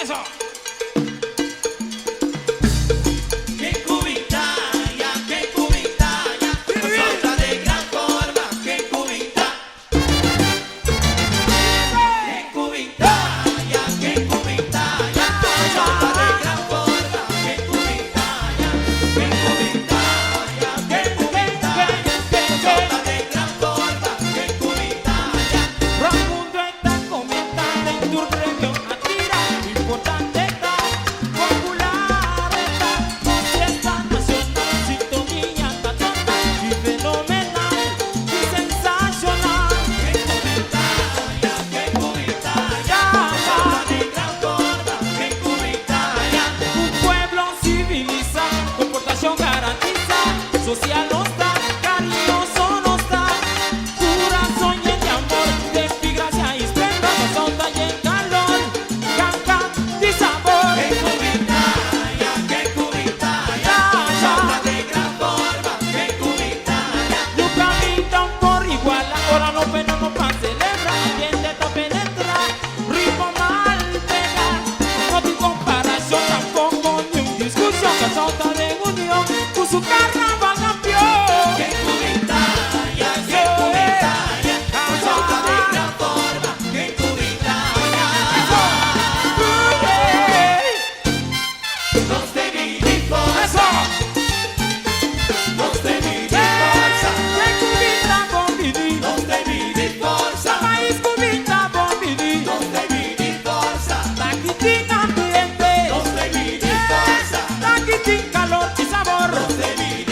Eso. Que cubitaya, nosotras de gran forma, que cubita. Que cubitaya, nosotras de gran forma, que cubitaya. Que cubitaya, nosotras de gran forma, que cubitaya. Ramundo está comentando en tu región a tirar. Importante está, popular está. Fiesta nacional, sintonía cantata y fenomenal y sensacional. Que cubitaya, nosotras de gran forma, que cubitaya. Un pueblo civilizado, comportación garantizada, social no está, cariñoso no está, corazón lleno de amor, de gracia y esplendor, nosotros y en calor, canca y sabor. Que cubitaya, nosotras de gran forma, que cubitaya. Nunca pintan por igual, ahora no pero no para celebrar, ambiente está penetra, ritmo mal pega, no hay comparación tampoco ni un discusión, que solta de unión, con su carnaval campeón. Que cubitaya, nosotras de gran forma, que cubitaya. Nos de vivir forza, nos de vivir forza, Que cubita bombini, nos de vivir forza, país cubita bombini, nos de vivir forza, taquitín ambiente, nos de vivir forza, taquitín calor y sabor. nos de vivir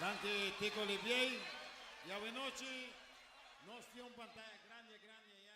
Danke, Tico Olivier. Y a Benochi nos dio un pantalla grande, grande.